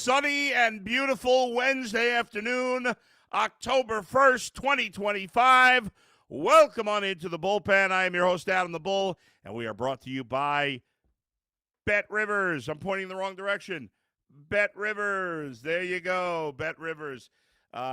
sunny and beautiful Wednesday afternoon, October 1st, 2025. Welcome on into the Bullpen. I am your host, Adam the Bull, and we are brought to you by Bet Rivers. I'm pointing in the wrong direction. Bet Rivers. There you go. Bet Rivers.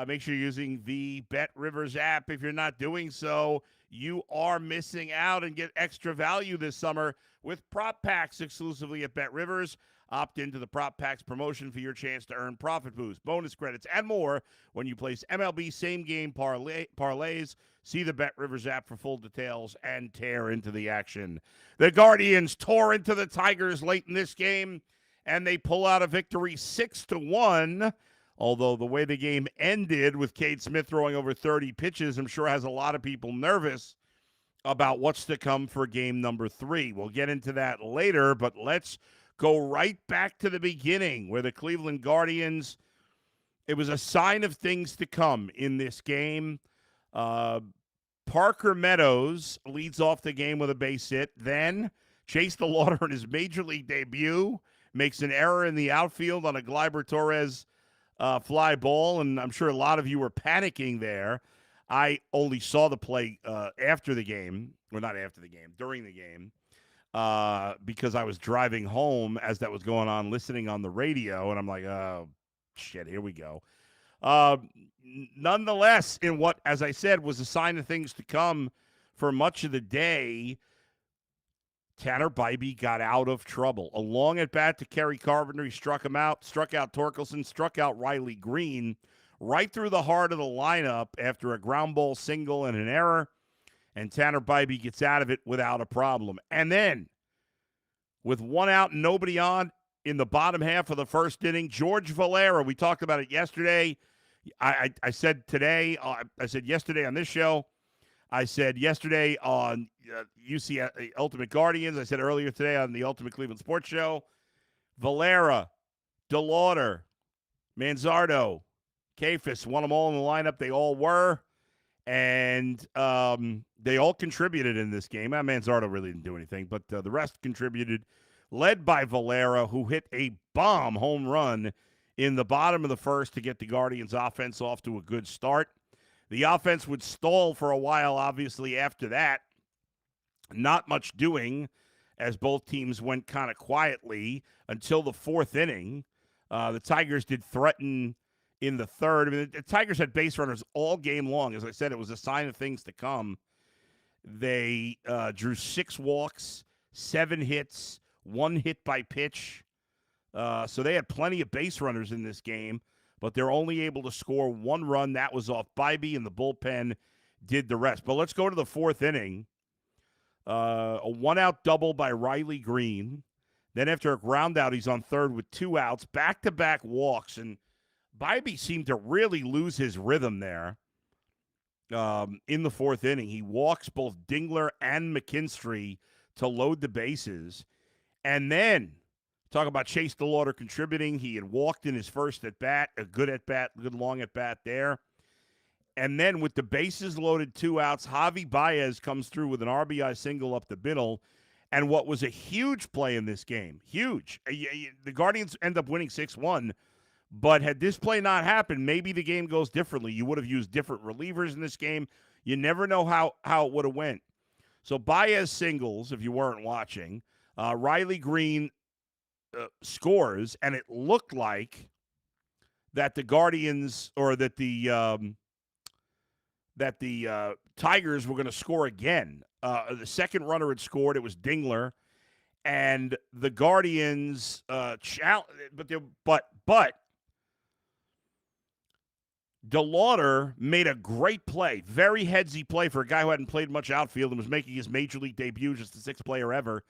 Make sure you're using the Bet Rivers app. If you're not doing so, you are missing out and get extra value this summer with prop packs exclusively at Bet Rivers. Opt into the Prop Packs promotion for your chance to earn profit boost, bonus credits, and more when you place MLB same-game parlays. See the Bet Rivers app for full details and tear into the action. The Guardians tore into the Tigers late in this game, and they pull out a victory 6-1. Although the way the game ended with Cade Smith throwing over 30 pitches, I'm sure has a lot of people nervous about what's to come for game number 3. We'll get into that later, but let's go right back to the beginning where the Cleveland Guardians, it was a sign of things to come in this game. Parker Meadows leads off the game with a base hit. Then Chase DeLauder in his major league debut makes an error in the outfield on a Gleyber Torres fly ball, and I'm sure a lot of you were panicking there. I only saw the play after the game, or not after the game, during the game. Because I was driving home as that was going on, listening on the radio, and I'm like, oh, shit, here we go. Nonetheless, in what, as I said, was a sign of things to come for much of the day, Tanner Bybee got out of trouble. A long at-bat to Kerry Carpenter. He struck him out, struck out Torkelson, struck out Riley Green, right through the heart of the lineup after a ground ball single and an error. And Tanner Bybee gets out of it without a problem. And then, with one out and nobody on in the bottom half of the first inning, George Valera, we talked about it yesterday. I said today, I said yesterday on this show, I said yesterday on UC Ultimate Guardians, I said earlier today on the Ultimate Cleveland Sports Show, Valera, DeLauder, Manzardo, Kafis, won them all in the lineup. They all were. And they all contributed in this game. Manzardo really didn't do anything, but the rest contributed, led by Valera, who hit a bomb home run in the bottom of the first to get the Guardians' offense off to a good start. The offense would stall for a while, obviously, after that. Not much doing as both teams went kind of quietly until the fourth inning. The Tigers did threaten in the third. I mean, the Tigers had base runners all game long. As I said, it was a sign of things to come. They drew 6 walks, 7 hits, 1 hit by pitch. So they had plenty of base runners in this game, but they're only able to score 1 run. That was off Bybee, and the bullpen did the rest. But let's go to the fourth inning. A 1-out double by Riley Green. Then after a ground out, he's on third with 2 outs, back-to-back walks, and Bybee seemed to really lose his rhythm there in the fourth inning. He walks both Dingler and McKinstry to load the bases. And then, talk about Chase DeLauder contributing. He had walked in his first at-bat, a good at-bat, good long at-bat there. And then with the bases loaded, 2 outs, Javi Baez comes through with an RBI single up the middle. And what was a huge play in this game, huge. The Guardians end up winning 6-1. But had this play not happened, maybe the game goes differently. You would have used different relievers in this game. You never know how it would have went. So Baez singles, if you weren't watching. Riley Green scores, and it looked like that the Guardians, or that the Tigers were going to score again. The second runner had scored. It was Dingler. And the Guardians, but DeLauder made a great play, very headsy play for a guy who hadn't played much outfield and was making his major league debut, just the 6th player ever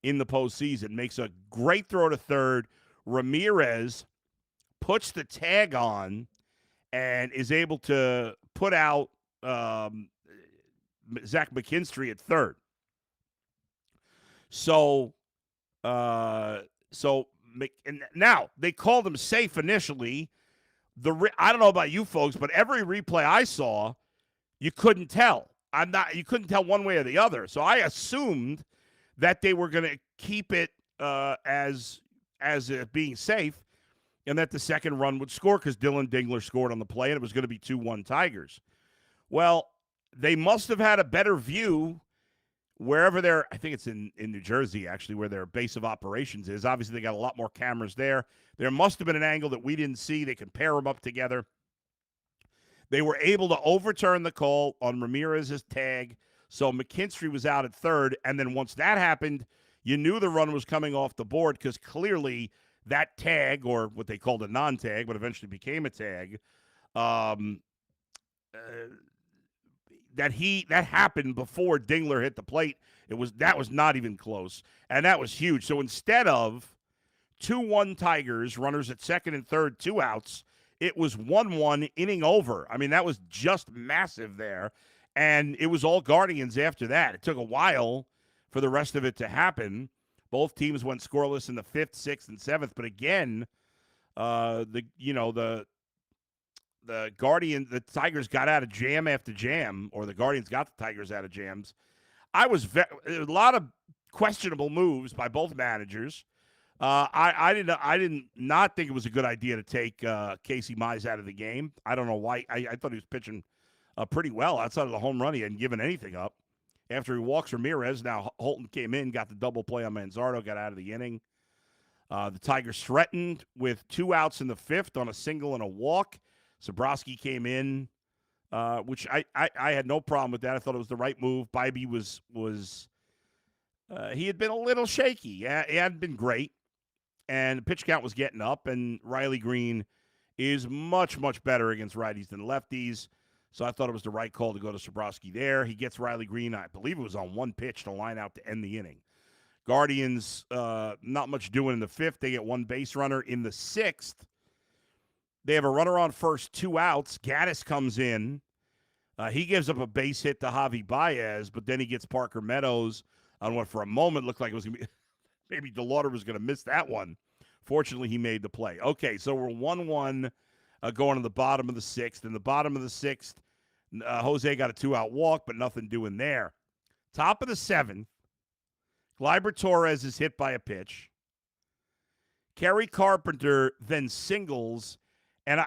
in the postseason. Makes a great throw to third. Ramirez puts the tag on and is able to put out Zach McKinstry at third. So now they called him safe initially. I don't know about you folks, but every replay I saw, you couldn't tell. You couldn't tell one way or the other. So I assumed that they were going to keep it as being safe. and that the second run would score because Dylan Dingler scored on the play, and it was going to be 2-1 Tigers. Well, they must have had a better view wherever they're, I think it's in New Jersey, actually, where their base of operations is. Obviously, they got a lot more cameras there. There must have been an angle that we didn't see. They could pair them up together. They were able to overturn the call on Ramirez's tag, so McKinstry was out at third, and then once that happened, you knew the run was coming off the board because clearly that tag, or what they called a non-tag, but eventually became a tag, that happened before Dingler hit the plate. That was not even close, and that was huge. So instead of 2-1 Tigers, runners at second and third, 2 outs, it was 1-1, inning over. I mean, that was just massive there, and it was all Guardians after that. It took a while for the rest of it to happen. Both teams went scoreless in the 5th, 6th, and 7th, but again, the Tigers got out of jam after jam, or the Guardians got the Tigers out of jams. A lot of questionable moves by both managers. I did not think it was a good idea to take Casey Mize out of the game. I don't know why. I thought he was pitching pretty well outside of the home run. He hadn't given anything up. After he walks Ramirez, now Holton came in, got the double play on Manzardo, got out of the inning. The Tigers threatened with 2 outs in the 5th on a single and a walk. Zabrowski came in, which I had no problem with that. I thought it was the right move. Bybee was he had been a little shaky. He hadn't been great, and the pitch count was getting up, and Riley Green is much, much better against righties than lefties. So I thought it was the right call to go to Zabrowski there. He gets Riley Green, I believe it was on 1 pitch to line out to end the inning. Guardians, not much doing in the 5th. They get 1 base runner. In the 6th, they have a runner on first, 2 outs. Gaddis comes in. He gives up a base hit to Javi Baez, but then he gets Parker Meadows on what for a moment looked like it was going to be maybe DeLauder was going to miss that one. Fortunately, he made the play. Okay, so we're 1-1 going to the bottom of the 6th. In the bottom of the 6th, Jose got a 2-out walk, but nothing doing there. Top of the 7th, Gleyber Torres is hit by a pitch. Kerry Carpenter then singles, and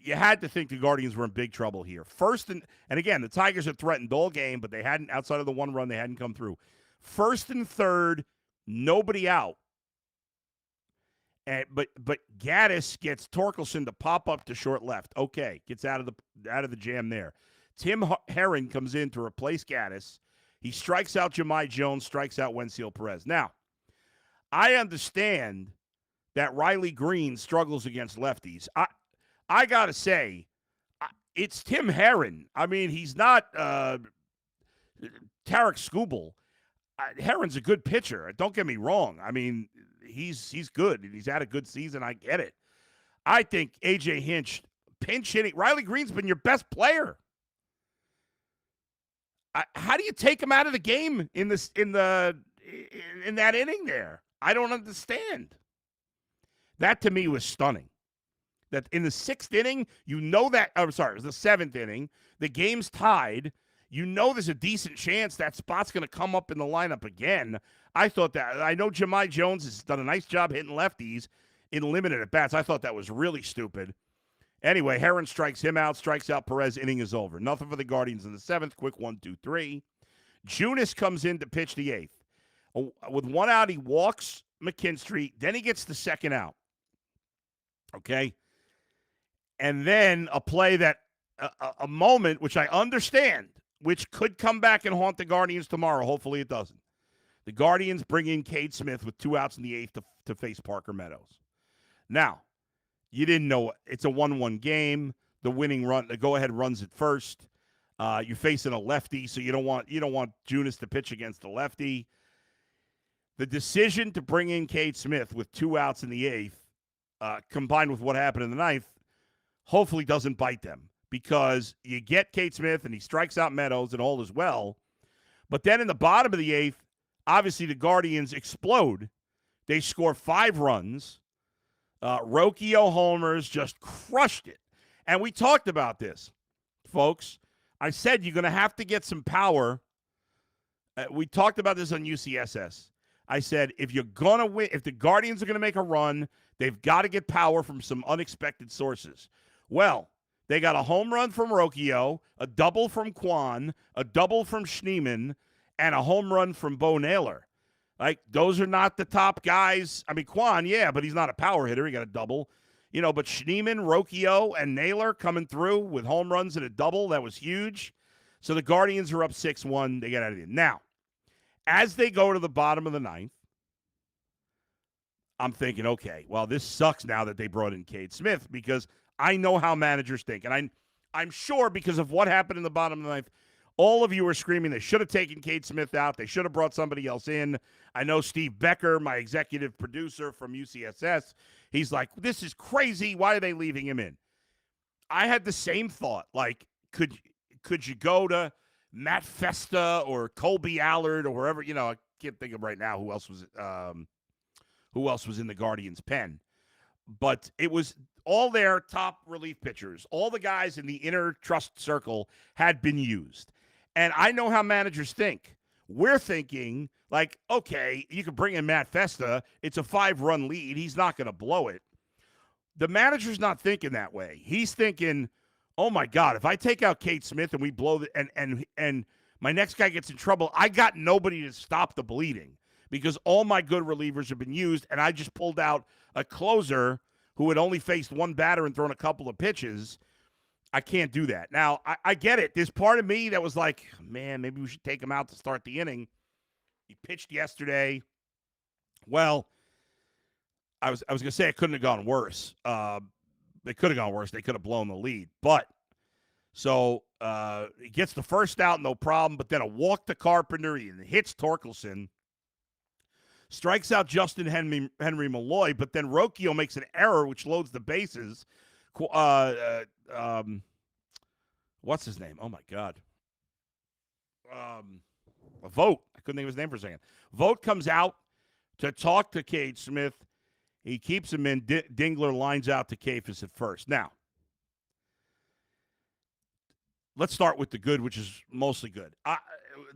you had to think the Guardians were in big trouble here. First, and again, the Tigers had threatened all game, but they hadn't, outside of the 1 run, they hadn't come through. First and third, nobody out. But Gaddis gets Torkelson to pop up to short left. Okay, gets out of the jam there. Tim Herron comes in to replace Gaddis. He strikes out Jahmai Jones, strikes out Wenceel Perez. Now, I understand that Riley Green struggles against lefties. I got to say, it's Tim Herron. I mean, he's not Tarek Skubal. Herron's a good pitcher. Don't get me wrong. I mean, he's good, and he's had a good season. I get it. I think A.J. Hinch, pinch hitting. Riley Green's been your best player. How do you take him out of the game in that inning there? I don't understand. That to me was stunning. That in the 6th inning, it was the 7th inning. The game's tied. You know there's a decent chance that spot's going to come up in the lineup again. I thought that. I know Jahmai Jones has done a nice job hitting lefties in limited at-bats. I thought that was really stupid. Anyway, Herron strikes him out, strikes out Perez. Inning is over. Nothing for the Guardians in the 7th. Quick 1-2-3. Junis comes in to pitch the 8th. With 1 out, he walks McKinstry. Then he gets the 2nd out. Okay? And then a play that, a moment, which I understand, which could come back and haunt the Guardians tomorrow. Hopefully it doesn't. The Guardians bring in Cade Smith with 2 outs in the 8th to face Parker Meadows. Now, you didn't know it's a 1-1 game. The winning run, the go-ahead runs at first. You're facing a lefty, so you don't want Junis to pitch against the lefty. The decision to bring in Cade Smith with 2 outs in the 8th, combined with what happened in the 9th, hopefully doesn't bite them. Because you get Cade Smith and he strikes out Meadows and all is well. But then in the bottom of the 8th, obviously the Guardians explode. They score 5 runs. Rocchio homers, just crushed it. And we talked about this, folks. I said you're going to have to get some power. We talked about this on UCSS. I said if you're going to win, if the Guardians are going to make a run, They've got to get power from some unexpected sources. Well, they got a home run from Rocchio, a double from Kwan, a double from Schneemann, and a home run from Bo Naylor. Like, those are not the top guys. I mean, Kwan, yeah, but he's not a power hitter. He got a double. But Schneemann, Rocchio, and Naylor coming through with home runs and a double. That was huge. So the Guardians are up 6-1. They get out of it. Now, as they go to the bottom of the ninth, I'm thinking, okay, well, this sucks now that they brought in Cade Smith, because I know how managers think. And I'm sure because of what happened in the bottom of the ninth, all of you are screaming they should have taken Cade Smith out. They should have brought somebody else in. I know Steve Becker, my executive producer from UCSS, he's like, this is crazy. Why are they leaving him in? I had the same thought. Like, could you go to Matt Festa or Colby Allard or wherever? I can't think of right now who else was in the Guardians' pen. But it was all their top relief pitchers. All the guys in the inner trust circle had been used. And I know how managers think. We're thinking, like, okay, you could bring in Matt Festa. It's a 5-run lead. He's not going to blow it. The manager's not thinking that way. He's thinking, oh, my God, if I take out Cade Smith and we blow and my next guy gets in trouble, I got nobody to stop the bleeding because all my good relievers have been used, and I just pulled out a closer who had only faced one batter and thrown a couple of pitches. I can't do that. Now, I get it. There's part of me that was like, man, maybe we should take him out to start the inning. He pitched yesterday. Well, I was going to say it couldn't have gone worse. It could have gone worse. They could have blown the lead. But, so he gets the first out, no problem, but then a walk to Carpenter. He hits Torkelson. Strikes out Justin Henry Malloy, but then Rocchio makes an error, which loads the bases. What's his name? Oh, my God. Vogt. I couldn't think of his name for a second. Vogt comes out to talk to Cade Smith. He keeps him in. Dingler lines out to Kafis at first. Now, let's start with the good, which is mostly good.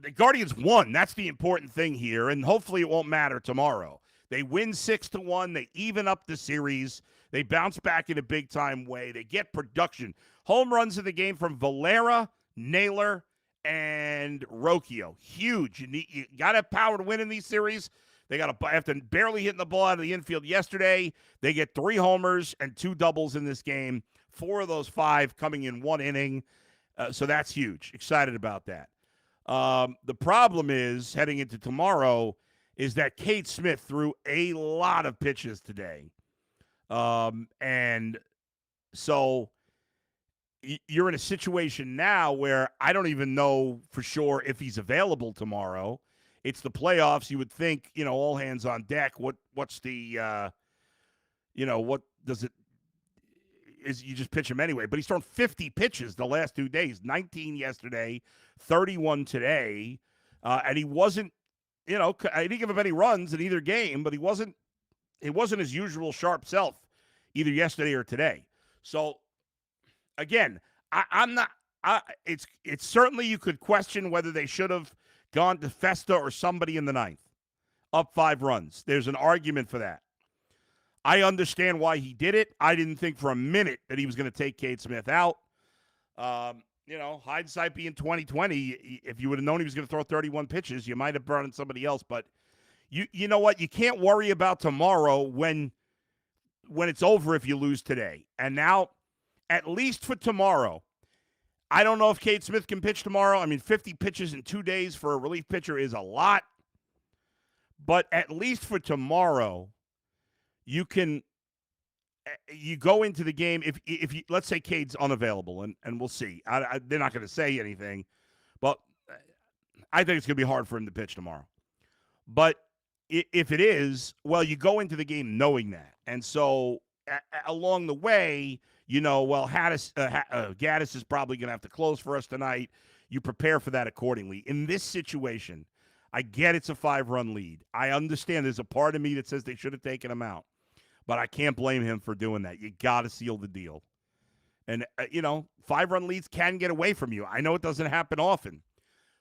The Guardians won. That's the important thing here, and hopefully it won't matter tomorrow. They win 6-1. They even up the series. They bounce back in a big-time way. They get production. Home runs in the game from Valera, Naylor, and Rocchio. Huge. You got to have power to win in these series. They got to, after barely hitting the ball out of the infield yesterday, they get 3 homers and 2 doubles in this game. 4 of those 5 coming in 1 inning. So that's huge. Excited about that. The problem is, heading into tomorrow, is that Cade Smith threw a lot of pitches today. And so you're in a situation now where I don't even know for sure if he's available tomorrow. It's the playoffs. You would think, all hands on deck. What's the, what does it, is you just pitch him anyway. But he's thrown 50 pitches the last 2 days, 19 yesterday, 31 today. And he wasn't, I didn't give him any runs in either game, but it wasn't his usual sharp self either yesterday or today. So again, it's certainly you could question whether they should have gone to Festa or somebody in the ninth, up 5 runs. There's an argument for that. I understand why he did it. I didn't think for a minute that he was going to take Cade Smith out. Hindsight being 2020, if you would have known he was going to throw 31 pitches, you might have brought in somebody else. But you know what? You can't worry about tomorrow when it's over if you lose today. And now, at least for tomorrow, I don't know if Cade Smith can pitch tomorrow. I mean, 50 pitches in 2 days for a relief pitcher is a lot. But at least for tomorrow, you go into the game. If you, let's say Cade's unavailable, and we'll see. They're not going to say anything. But I think it's going to be hard for him to pitch tomorrow. But if it is, well, you go into the game knowing that. And so along the way, Gaddis is probably going to have to close for us tonight. You prepare for that accordingly. In this situation, I get it's a 5-run lead. I understand there's a part of me that says they should have taken him out. But I can't blame him for doing that. You got to seal the deal. And, 5-run leads can get away from you. I know it doesn't happen often.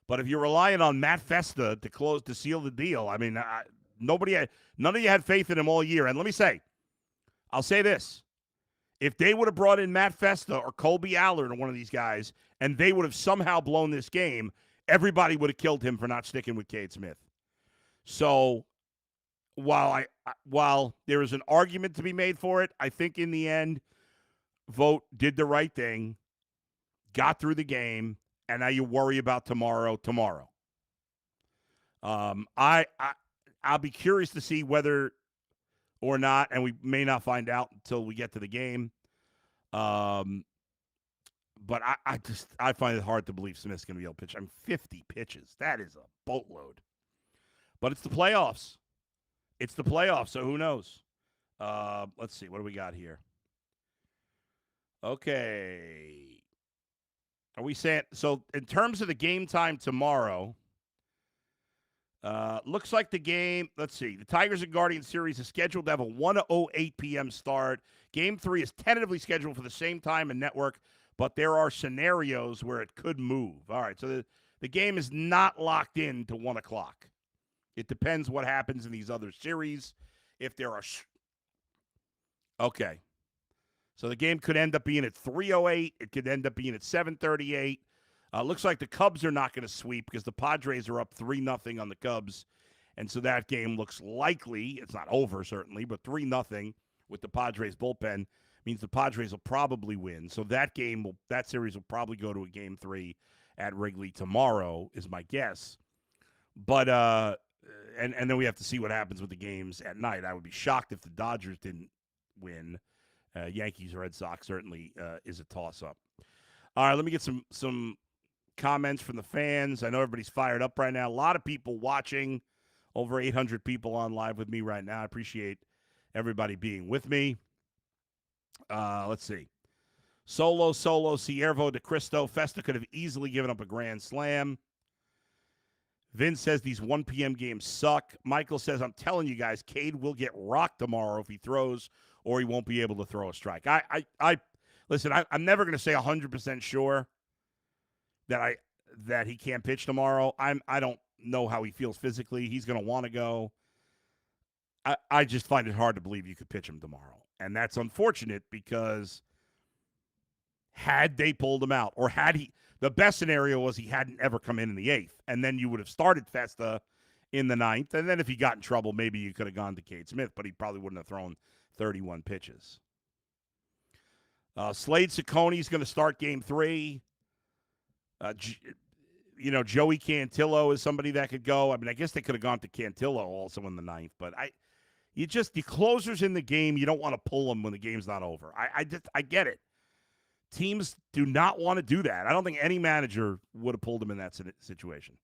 But if you're relying on Matt Festa to seal the deal, I mean, none of you had faith in him all year. And let me say, I'll say this. If they would have brought in Matt Festa or Colby Allard or one of these guys, and they would have somehow blown this game, everybody would have killed him for not sticking with Cade Smith. So while there is an argument to be made for it, I think in the end, Vogt did the right thing, got through the game, and now you worry about tomorrow. I'll be curious to see whether or not, and we may not find out until we get to the game. But I find it hard to believe Smith's going to be able to pitch. 50 pitches. That is a boatload. But it's the playoffs. So who knows? Let's see. What do we got here? Okay. Are we saying so in terms of the game time tomorrow? Looks like the game, let's see. The Tigers and Guardians series is scheduled to have a 1:08 p.m. start. Game 3 is tentatively scheduled for the same time and network, but there are scenarios where it could move. All right, so the game is not locked in to 1 o'clock. It depends what happens in these other series. If there are okay. So the game could end up being at 3:08. It could end up being at 7:38. Looks like the Cubs are not going to sweep because the Padres are up 3-0 on the Cubs. And so that game looks likely, it's not over certainly, but 3-0 with the Padres bullpen means the Padres will probably win. So that series will probably go to a game 3 at Wrigley tomorrow is my guess. But and then we have to see what happens with the games at night. I would be shocked if the Dodgers didn't win. Yankees or Red Sox certainly is a toss-up. All right, let me get some comments from the fans. I know everybody's fired up right now. A lot of people watching, over 800 people on live with me right now. I appreciate everybody being with me. Let's see. Solo, Ciervo, De Cristo. Festa could have easily given up a grand slam. Vince says these 1 p.m. games suck. Michael says, I'm telling you guys, Cade will get rocked tomorrow if he throws, or he won't be able to throw a strike. Listen, I'm never going to say 100% sure that he can't pitch tomorrow. I don't know how he feels physically. He's going to want to go. I just find it hard to believe you could pitch him tomorrow. And that's unfortunate because had they pulled him out, or the best scenario was he hadn't ever come in the 8th, and then you would have started Festa in the 9th, and then if he got in trouble, maybe you could have gone to Cade Smith, but he probably wouldn't have thrown 31 pitches. Slade Ciccone is going to start game 3. Joey Cantillo is somebody that could go. I mean, I guess they could have gone to Cantillo also in the 9th, but the closers in the game, you don't want to pull them when the game's not over. I get it. Teams do not want to do that. I don't think any manager would have pulled him in that situation.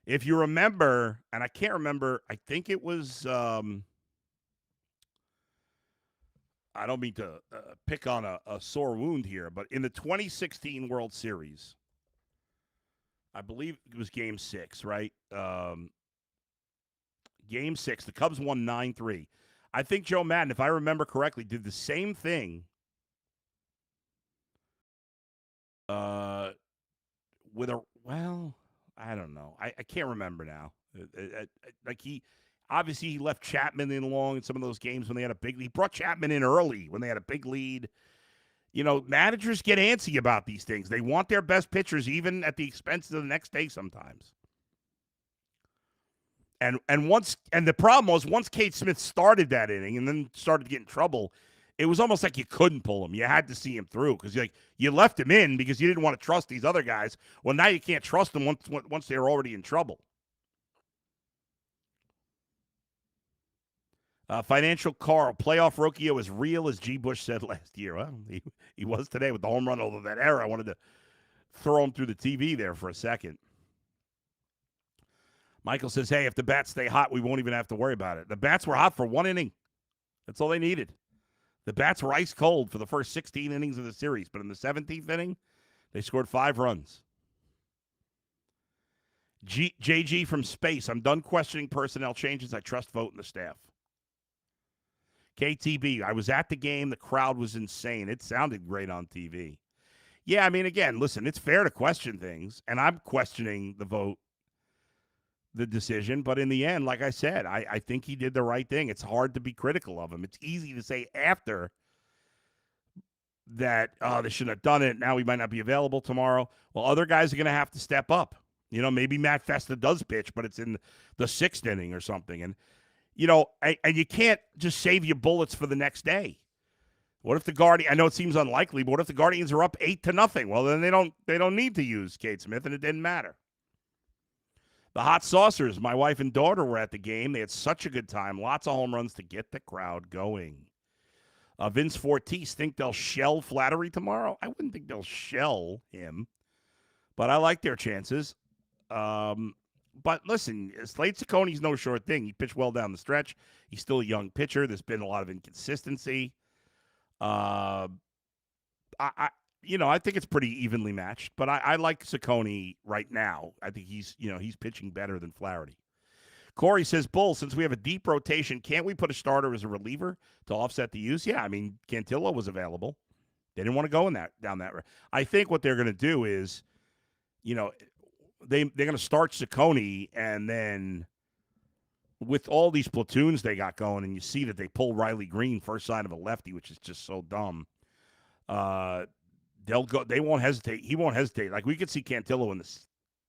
If you remember, and I can't remember, I think it was, I don't mean to pick on a sore wound here, but in the 2016 World Series, I believe it was Game 6, right? Game 6, the Cubs won 9-3. I think Joe Madden, if I remember correctly, did the same thing I don't know. I can't remember now. He left Chapman in long in some of those games when they had a big lead. He brought Chapman in early when they had a big lead. Managers get antsy about these things. They want their best pitchers even at the expense of the next day sometimes. And the problem was once Cade Smith started that inning and then started to get in trouble, it was almost like you couldn't pull him. You had to see him through because you left him in because you didn't want to trust these other guys. Well, now you can't trust them once they were already in trouble. Financial Carl, playoff Rocchio as real as G. Bush said last year. Well, he was today with the home run, although that error, I wanted to throw him through the TV there for a second. Michael says, hey, if the bats stay hot, we won't even have to worry about it. The bats were hot for 1 inning. That's all they needed. The bats were ice cold for the first 16 innings of the series, but in the 17th inning, they scored 5 runs. JG from space, I'm done questioning personnel changes. I trust Vogt and the staff. KTB, I was at the game. The crowd was insane. It sounded great on TV. Yeah, I mean, again, listen, it's fair to question things, and I'm questioning the Vogt the decision. But in the end, like I said, I think he did the right thing. It's hard to be critical of him. It's easy to say after that, oh, they shouldn't have done it. Now he might not be available tomorrow. Well, other guys are going to have to step up. You know, maybe Matt Festa does pitch, but it's in the 6th inning or something. And, you know, and you can't just save your bullets for the next day. What if the Guardians, I know it seems unlikely, but what if the Guardians are up 8-0? Well, then they don't need to use Cade Smith, and it didn't matter. The Hot Saucers, my wife and daughter were at the game. They had such a good time. Lots of home runs to get the crowd going. Vince Fortis, think they'll shell Flattery tomorrow? I wouldn't think they'll shell him, but I like their chances. But listen, Slade Ciccone's no short thing. He pitched well down the stretch. He's still a young pitcher. There's been a lot of inconsistency. I think it's pretty evenly matched, but I like Ciccone right now. I think he's pitching better than Flaherty. Corey says, Bull, since we have a deep rotation, can't we put a starter as a reliever to offset the use? Yeah, I mean, Cantillo was available. They didn't want to go down that road. I think what they're going to do is, they're going to start Ciccone, and then with all these platoons they got going, and you see that they pull Riley Green first sign of a lefty, which is just so dumb. They'll go. They won't hesitate. He won't hesitate. Like, we could see Cantillo in the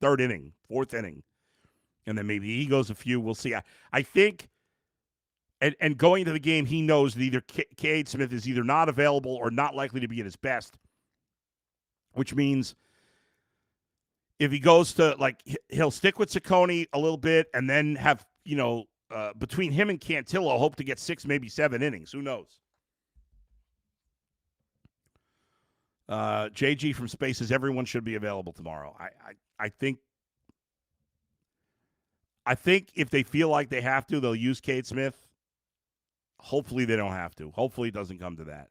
3rd inning, 4th inning, and then maybe he goes a few. We'll see. I think, and going into the game, he knows that either Cade Smith is either not available or not likely to be at his best, which means if he goes to, like, he'll stick with Ciccone a little bit and then have, between him and Cantillo, hope to get 6, maybe 7 innings. Who knows? JG from Space says everyone should be available tomorrow. I think if they feel like they have to, they'll use Cade Smith. Hopefully they don't have to. Hopefully it doesn't come to that.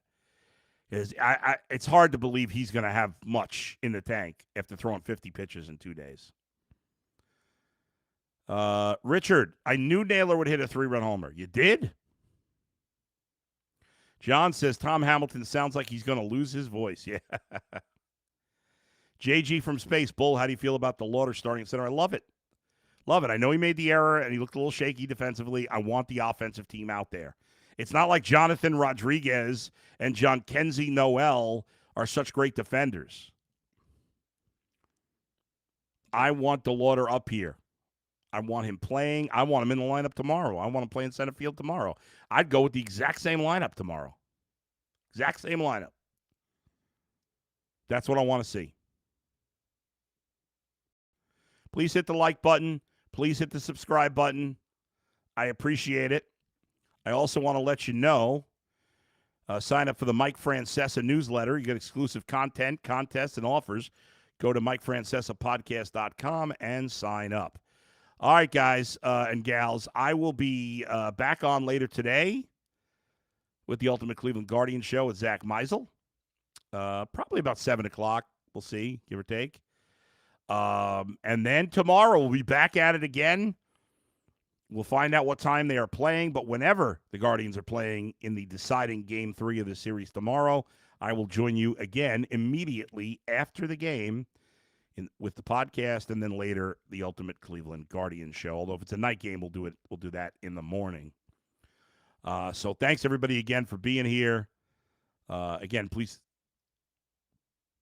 It's hard to believe he's going to have much in the tank after throwing 50 pitches in 2 days. Richard, I knew Naylor would hit a 3-run homer. You did? John says Tom Hamilton sounds like he's going to lose his voice. Yeah. JG from Space, Bull, how do you feel about the Lauder starting center? I love it. Love it. I know he made the error, and he looked a little shaky defensively. I want the offensive team out there. It's not like Jonathan Rodriguez and John Kenzie Noel are such great defenders. I want the Lauder up here. I want him playing. I want him in the lineup tomorrow. I want him playing center field tomorrow. I'd go with the exact same lineup tomorrow. Exact same lineup. That's what I want to see. Please hit the like button. Please hit the subscribe button. I appreciate it. I also want to let you know, sign up for the Mike Francesa newsletter. You get exclusive content, contests, and offers. Go to MikeFrancesaPodcast.com and sign up. All right, guys and gals, I will be back on later today with the Ultimate Cleveland Guardian Show with Zach Meisel. Probably about 7 o'clock. We'll see, give or take. And then tomorrow we'll be back at it again. We'll find out what time they are playing, but whenever the Guardians are playing in the deciding Game 3 of the series tomorrow, I will join you again immediately after the game with the podcast, and then later the Ultimate Cleveland Guardians Show. Although if it's a night game, we'll do that in the morning. So thanks everybody again for being here. Again, please.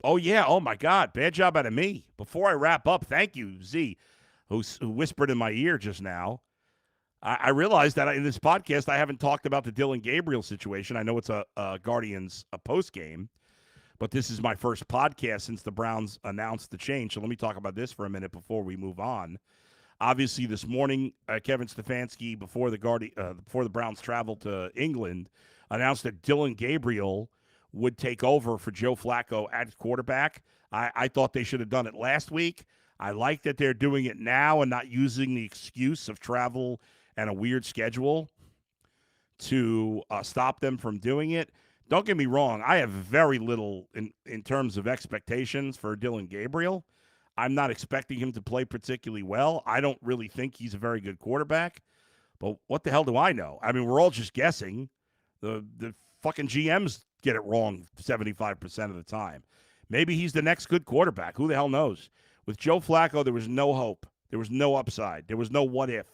Oh yeah, oh my God, bad job out of me. Before I wrap up, thank you, Z, who whispered in my ear just now. I realized that in this podcast I haven't talked about the Dylan Gabriel situation. I know it's a Guardians post game. But this is my first podcast since the Browns announced the change. So let me talk about this for a minute before we move on. Obviously, this morning, Kevin Stefanski, before the Browns traveled to England, announced that Dylan Gabriel would take over for Joe Flacco at quarterback. I thought they should have done it last week. I like that they're doing it now and not using the excuse of travel and a weird schedule to stop them from doing it. Don't get me wrong. I have very little in terms of expectations for Dylan Gabriel. I'm not expecting him to play particularly well. I don't really think he's a very good quarterback. But what the hell do I know? I mean, we're all just guessing. The fucking GMs get it wrong 75% of the time. Maybe he's the next good quarterback. Who the hell knows? With Joe Flacco, there was no hope. There was no upside. There was no what if.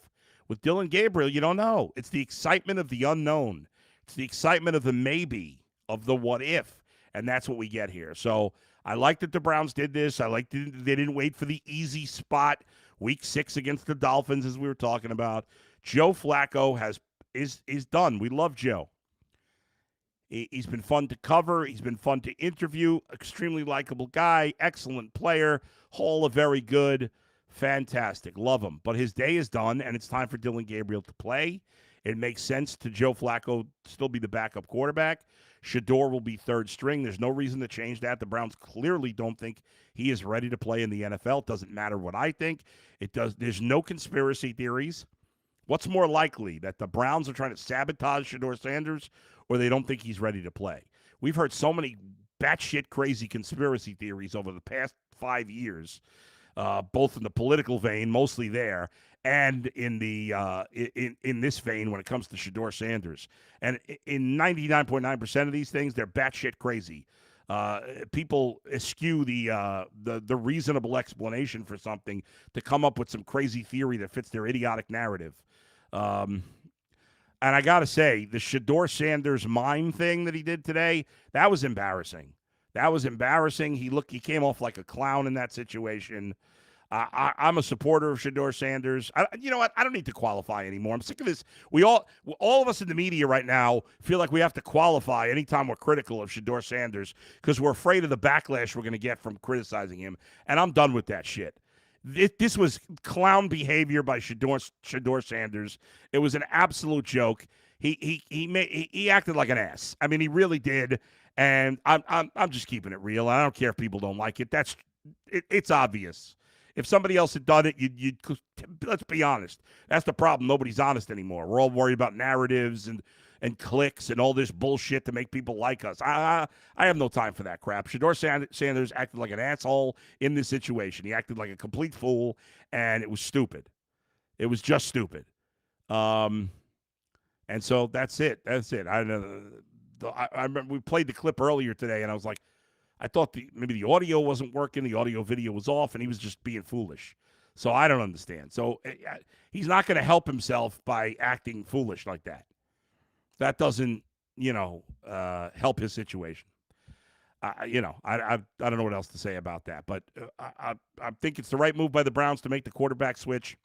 With Dylan Gabriel, you don't know. It's the excitement of the unknown. It's the excitement of the maybe, of the what if. And that's what we get here. So I like that the Browns did this. I like that they didn't wait for the easy spot, week 6 against the Dolphins, as we were talking about. Joe Flacco is done. We love Joe. He's been fun to cover. He's been fun to interview. Extremely likable guy. Excellent player. Hall of very good. Fantastic. Love him. But his day is done, and it's time for Dylan Gabriel to play. It makes sense to Joe Flacco still be the backup quarterback. Shador will be third string. There's no reason to change that. The Browns clearly don't think he is ready to play in the NFL. It doesn't matter what I think. There's no conspiracy theories. What's more likely, that the Browns are trying to sabotage Shador Sanders, or they don't think he's ready to play? We've heard so many batshit crazy conspiracy theories over the past 5 years, both in the political vein, mostly there, and in the in this vein when it comes to Shador Sanders. And in 99.9% of these things, they're batshit crazy. People eschew the reasonable explanation for something to come up with some crazy theory that fits their idiotic narrative. And I got to say, the Shador Sanders mime thing that he did today, that was embarrassing. That was embarrassing. He came off like a clown in that situation. I'm a supporter of Shador Sanders. You know what? I don't need to qualify anymore. I'm sick of this. All of us in the media right now feel like we have to qualify anytime we're critical of Shador Sanders because we're afraid of the backlash we're going to get from criticizing him. And I'm done with that shit. This was clown behavior by Shador Sanders. It was an absolute joke. He acted like an ass. I mean, he really did. And I'm just keeping it real. I don't care if people don't like it. It's obvious. If somebody else had done it, you'd let's be honest. That's the problem. Nobody's honest anymore. We're all worried about narratives and clicks and all this bullshit to make people like us. I have no time for that crap. Shador Sanders acted like an asshole in this situation. He acted like a complete fool, and it was stupid. It was just stupid. And so that's it. That's it. I remember we played the clip earlier today, and I was like, I thought maybe the audio wasn't working, the audio video was off, and he was just being foolish. So I don't understand. So he's not going to help himself by acting foolish like that. That doesn't, help his situation. I don't know what else to say about that. But I think it's the right move by the Browns to make the quarterback switch.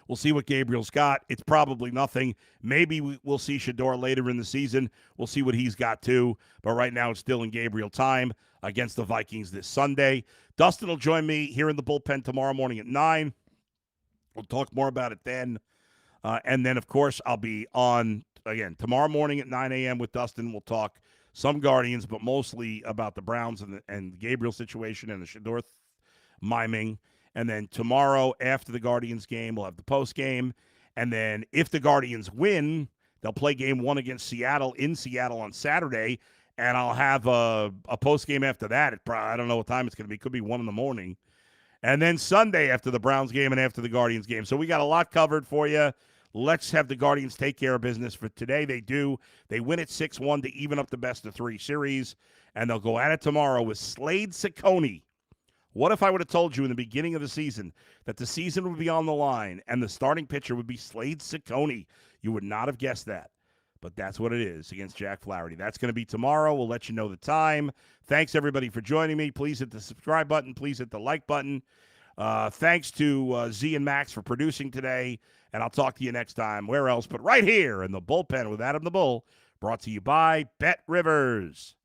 We'll see what Gabriel's got. It's probably nothing. Maybe we'll see Shador later in the season. We'll see what he's got too. But right now it's still in Gabriel time against the Vikings this Sunday. Dustin will join me here in the bullpen tomorrow morning at 9. We'll talk more about it then. And then, of course, I'll be on, again, tomorrow morning at 9 a.m. with Dustin. We'll talk some Guardians, but mostly about the Browns and the Gabriel situation and the Shador miming. And then tomorrow, after the Guardians game, we'll have the postgame. And then if the Guardians win, they'll play game 1 against Seattle in Seattle on Saturday. And I'll have a postgame after that. I don't know what time it's going to be. It could be 1 in the morning. And then Sunday after the Browns game and after the Guardians game. So we got a lot covered for you. Let's have the Guardians take care of business for today. They do. They win at 6-1 to even up the best-of-3 series. And they'll go at it tomorrow with Slade Ciccone. What if I would have told you in the beginning of the season that the season would be on the line and the starting pitcher would be Slade Ciccone? You would not have guessed that. But that's what it is against Jack Flaherty. That's going to be tomorrow. We'll let you know the time. Thanks, everybody, for joining me. Please hit the subscribe button. Please hit the like button. Thanks to Z and Max for producing today. And I'll talk to you next time. Where else but right here in the bullpen with Adam the Bull. Brought to you by Bet Rivers.